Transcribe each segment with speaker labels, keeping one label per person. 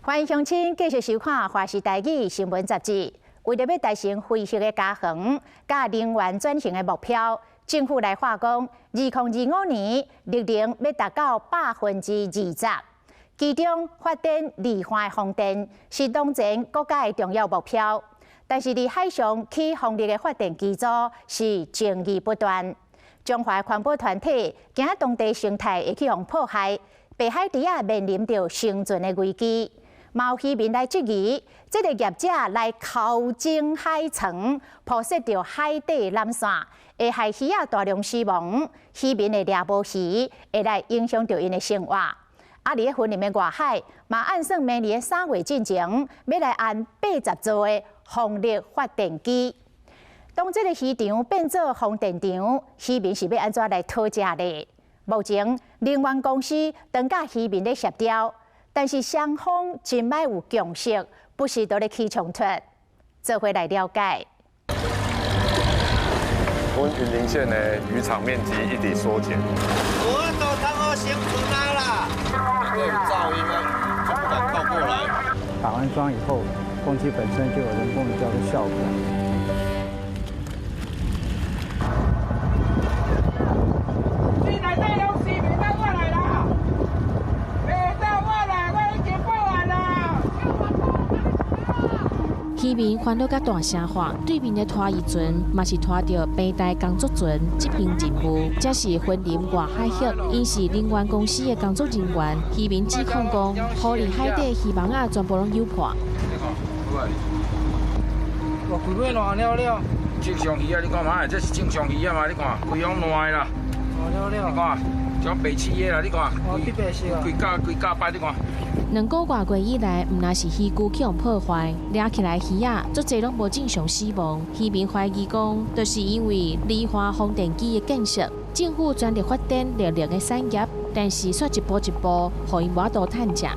Speaker 1: 欢迎乡亲继续收看《华视台语新闻杂志》。为了要达成废墟的加恒、甲能源转型的目标，政府来话讲，2025年绿能要达到20%。其中发展离岸风电是当前国家的重要目标，但是伫海上起风力的发电基础是争议不断。中华环保团体惊当地生态会去互破坏，北海猪仔面临着生存的危机。有渔民来质疑，这个业者来抠精海床，铺设着海底缆线，会害鱼仔大量死亡。渔民会掠无鱼，会来影响着因的生活。伫咧云林的外海，嘛按算明年3月进前，要来按80座的风力发电机。当这个渔场变做风电场，渔民是要安怎来讨价呢？目前能源公司当甲渔民咧协调。但是双方真歹有共识，不时都咧起冲突。做伙来了解。
Speaker 2: 阮云林县的渔场面积一直缩减。
Speaker 3: 我都通好先出来啦。因为有噪音啊，就不敢靠过来。
Speaker 4: 打完桩以后，风机本身就有人工的叫做效果。
Speaker 5: 渔民烦恼甲大声话，对面的拖渔船嘛是拖着白带工作船执行任务，这是云林外海域，因是能源公司的工作人员。渔民指控讲，河里海底渔网仔全部拢有破。
Speaker 3: 我规尾烂了了。
Speaker 6: 正常鱼啊，你看嘛，这是正常鱼啊嘛，你看，规拢烂啦。
Speaker 3: 烂了。
Speaker 6: 你看，像白痴的啦，你看。规架摆，你看。
Speaker 5: 2个月以来，毋但是渔具去互破坏，掠起来鱼仔足侪拢无正常死亡。渔民怀疑讲，就是因为离岸风电机的建设，政府全力发展绿能的产业，但是却一步一步，互因无多趁食。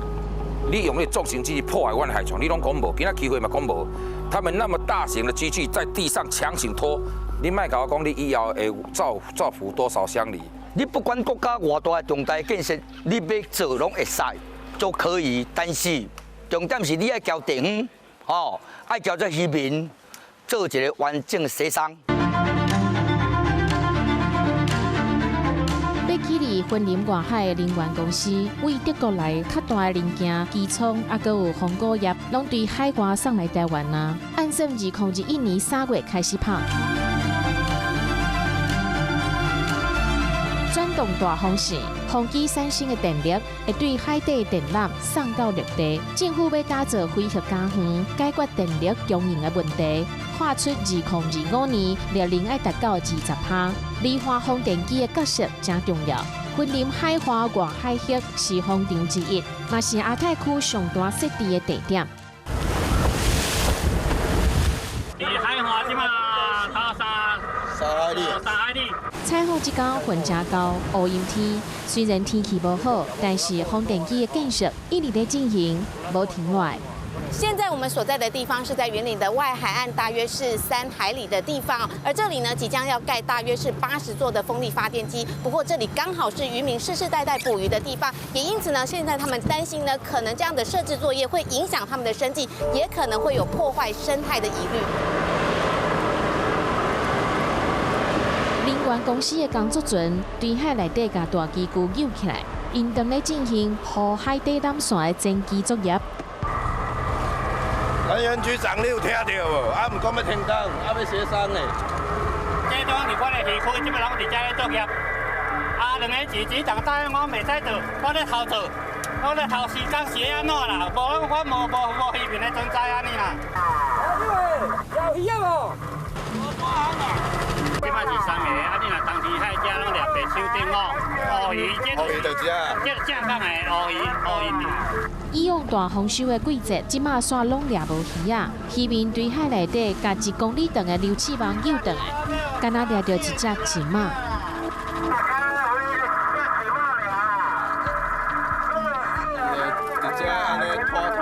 Speaker 6: 你用那重型机器破坏阮海床，你拢讲无，今仔机会嘛讲无。他们那么大型的机器在地上强行拖，你莫甲我讲你以后会造福多少乡里？
Speaker 7: 你不管国家偌大重大建设，你要做拢会使。都可以，但是重点是你要交地方，爱交这渔民做一个完整的协商。
Speaker 5: 要起立云林外海的能源公司，为德国来较大的零件、机舱，还阁有防果业，拢对海外送来台湾啊。按算2021年3月开始拍。转动大风时，风机产生的电力会对海底电缆送到陆地。政府要打造飞核加园，解决电力供应的问题，划出2025年绿能要达到20%。离岸风电机的角色真重要。云林海华外海域是风场之一，嘛是亚太区上大设置的地点。
Speaker 8: 离海华即嘛3海里。
Speaker 5: 采访即天云真高，乌阴天。虽然天气不好，但是风电机的建设一直在进行，无停落来。
Speaker 9: 现在我们所在的地方是在云林的外海岸，大约是3海里的地方，而这里呢即将要盖大约是80座的风力发电机。不过这里刚好是渔民世世代代捕鱼的地方，也因此呢，现在他们担心呢，可能这样的设置作业会影响他们的生计，也可能会有破坏生态的疑虑。
Speaker 5: 能源公司的工作船对海内底甲大机具扭起来，因正在进行铺海底缆线的前期作业。
Speaker 3: 能源局长，你有听到无？毋讲要停工，要协商呢。
Speaker 8: 这种是我的市区，即摆拢伫遮咧作业。2个局长答应我袂使做，我咧偷做，我咧偷时间是安怎啦？无我无渔民的存在安尼啦。
Speaker 3: 有鱼无？
Speaker 8: 即摆是3个，你若当时海遮拢掠白手顶乌鱼，
Speaker 3: 乌鱼就
Speaker 8: 正港的乌鱼。
Speaker 5: 以往大丰收的季节，即马煞拢掠无鱼啊！渔民对海内底甲1公里长的溜刺网诱转来，敢若掠着一只鲫马。
Speaker 3: 直接安尼拖的，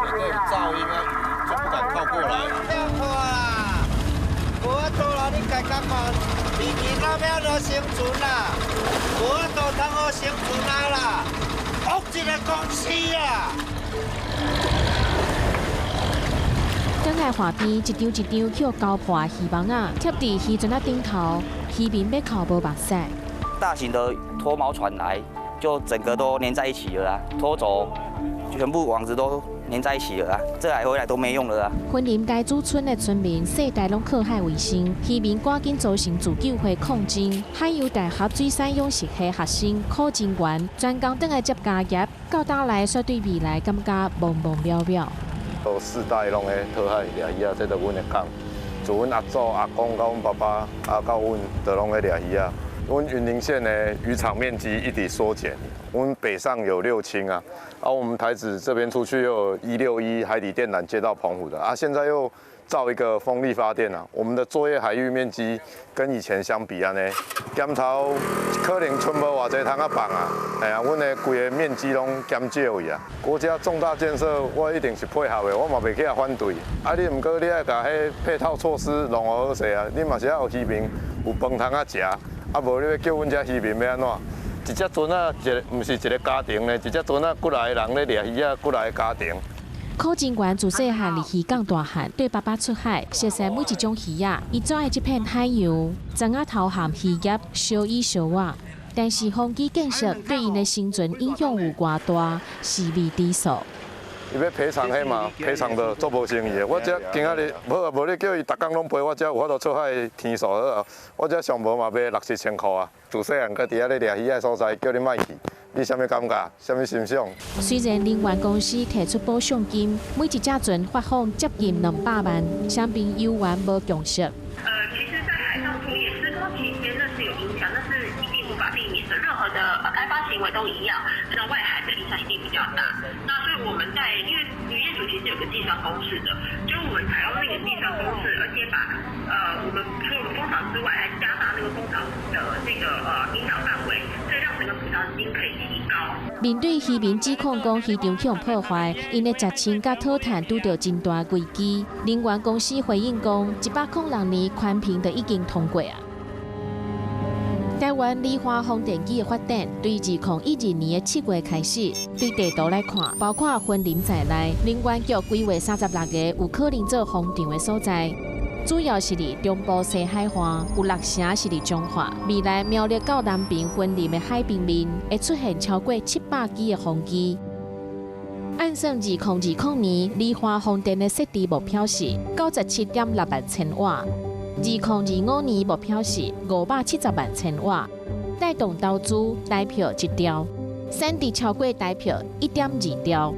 Speaker 3: 内底有噪音啊，鱼就不敢靠过来。不要拖啦！我拖啦，你家讲嘛，渔民那边都生存啦，我都通好生存啦。一个公司啊！
Speaker 5: 海岸边一张一张叫高破的鱼网啊，贴伫渔船啊顶头，渔民要靠无目屎。
Speaker 10: 大型的脱锚船来，就整个都粘在一起了啊，拖走，全部网子都粘在一起了啊，这来回来都没用了啊。
Speaker 5: 婚林街主村的村民世代拢靠海为生，渔民赶紧组成自救会抗争。海洋大学水产养殖系学生柯金元专工等来接家业，到当来却对未来感觉茫茫渺渺。
Speaker 2: 都世代拢咧讨海掠鱼啊，这都阮的港。自阮阿祖、阿公到阮爸爸，到阮，都拢咧掠鱼啊。阮云林县的渔场面积一直缩减，阮北上有6轻啊，我们台子这边出去又有161海底电缆接到澎湖的啊，现在又造一个风力发电啊，我们的作业海域面积跟以前相比呢，减头可能剩无偌济通啊放啊，哎呀，阮的规个面积拢减少去啊。国家重大建设，我一定是配合的，我嘛袂去反对。啊，你毋过你爱甲迄配套措施弄好势啊，你嘛是要有渔民有饭通啊食。啊，无你要叫阮遮渔民要安怎？一只船啊，毋是一个家庭呢，一只船啊，几来个人咧掠鱼啊，几来个家庭。
Speaker 5: 柯金元自细汉离渔港大汉，对爸爸出海，熟悉每一种鱼啊。伊最爱这片海洋，曾啊投含渔业、小鱼小蛙。但是风机建设对因的生存影响有偌大，是未知数。
Speaker 2: 伊要赔偿迄嘛，赔偿的做无生意的。我这今仔日无你叫伊逐工拢陪我，这有法度出海天数好，我这上无嘛要60、70块啊。自细汉搁伫遐咧掠鱼的所在，叫你莫去，你啥物感觉？啥物心想？
Speaker 5: 虽然能源公司提出补偿金，每一只船发放接近200万，相比游玩无共识。
Speaker 11: 其实，在海上作业施工期间，那是有影响，那是一定无法避免的。任何的开发行为都一样，那外海的影响一定比较大。那所以我们因为渔业署其实有个计算公式的，就是我们采用那个计算公式，而且把我们除了风场之外，还加大那个风场的这个影响范围，所以让整个补偿金可以提高。
Speaker 5: 面对渔民指控讲渔场向破坏，因的石青甲讨炭拄到真大危机。能源公司回应讲，106年宽频就已经通过啊。台湾离化风电机的发展，对2012年的7月开始。对地图来看，包括婚林在内，能源局规划36个有可能做风场的所在，主要是伫中部西海岸，有6城是伫彰化。未来苗栗到南平婚林的海平面，会出现超过700基的风机。按算2020年离化风电的设置目标是97.6万千瓦。2025年目标是570万千瓦，带动投资台票1兆，产值超过台票1.2兆。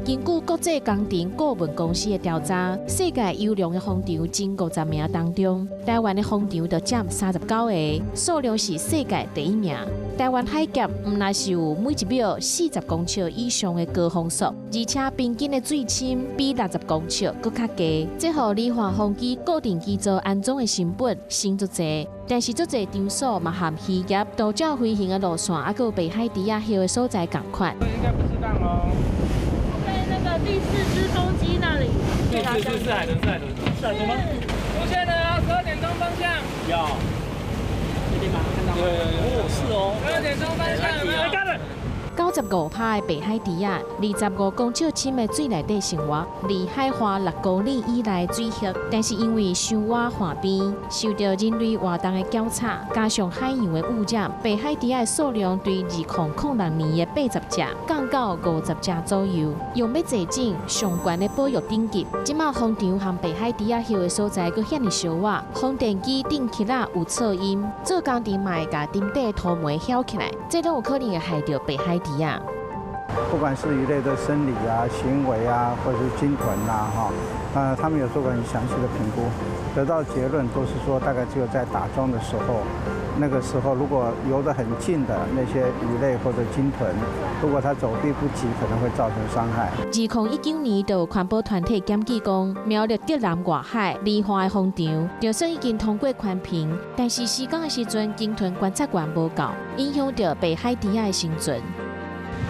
Speaker 5: 根据国际工程顾问公司的调查，世界优良的风场前50名当中，台湾的风场就占39个，数量是世界第1名。台湾海峡毋但是有每1秒40公尺以上的高风速，而且平均的水深比60公尺搁较低，这互离化风机固定基座安装的成本升足济。但是足济场所嘛含渔业、度假飞行的路线，还有北海底亚迄个所在共款。
Speaker 8: 应该不是浪哦。
Speaker 12: 第4只风机那里，
Speaker 8: 是海豚吗？出现了，12点钟方向。有。这边吗？看到吗？有。是哦。12点钟方向有没有
Speaker 5: 95%的北海底亚，25公尺深的水内底生活，离海拔6公里以内水域，但是因为伤挖岸边，受到人类活动的搅叉，加上海洋的污染，北海底亚的数量对2006年的80只降到50只左右。用要坐整上悬的保育等级，即马风场和北海底亚迄个所在，佫遐尼小瓦，风电机顶起啦有噪音，做工程嘛会甲顶底土媒翘起来，这都有可能会害到北海底亚。
Speaker 4: 不管是鱼类的生理啊、行为啊，或者是鲸豚啊，他们有做过很详细的评估，得到结论都是说，大概只有在打桩的时候，那个时候如果游得很近的那些鱼类或者鲸豚，如果它走避不及，可能会造成伤害。
Speaker 5: 2019年，就有环保团体检计讲，苗栗竹南外海离化的风场，就算已经通过宽频，但是施工的时阵，鲸豚观察员无够，影响到北海底亚的生存。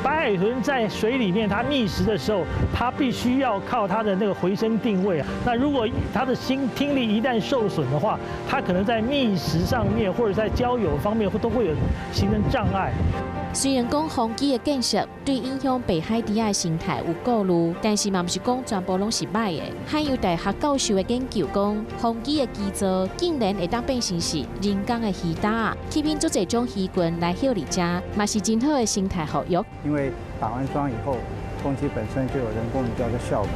Speaker 13: 白海豚在水里面，它觅食的时候，它必须要靠它的那个回声定位。那如果它的听力一旦受损的话，它可能在觅食上面或者在交友方面都会有形成障碍。
Speaker 5: 虽然讲风机的建设对影响北海底的生态有顾虑，但是嘛不是讲全部拢是歹的。海洋大学教授的研究讲，风机的基座竟然会当变成是人工的鱼搭，吸引足侪种鱼群来休伫遮，嘛是真好的生态保育。
Speaker 4: 因为打完桩以后，风机本身就有人工鱼钓的效果，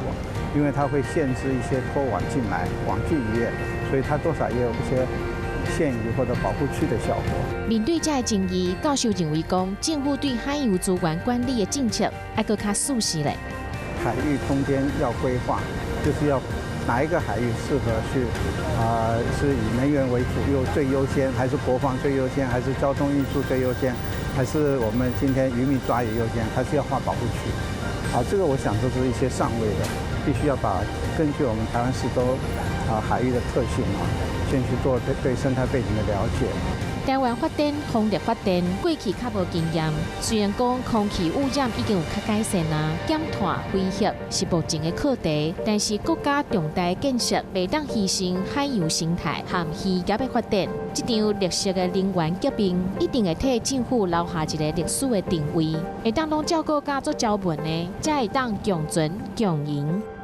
Speaker 4: 因为它会限制一些拖网进来，网具渔业，所以它多少也有一些限渔或者保护区的效果。
Speaker 5: 面对这个争议，教授认为讲，政府对海洋资源管理的政策要搁较细细嘞。
Speaker 4: 海域空间要规划，就是要哪一个海域适合去是以能源为主最优先，还是国防最优先，还是交通运输最优先，还是我们今天渔民抓鱼优先，还是要划保护区？这个我想都是一些上位的，必须要根据我们台湾四周海域的特性先去做对生态背景的了解。
Speaker 5: 台湾发展风力发电过去较无经验，虽然讲空气污染已经有较改善减碳威胁是目前的课题，但是国家重大建设袂当牺牲海洋生态和渔业的发展。这场绿色的能源革命一定会替政府留下一个历史的定位，会当拢照顾甲做交文的，才会当共存共赢。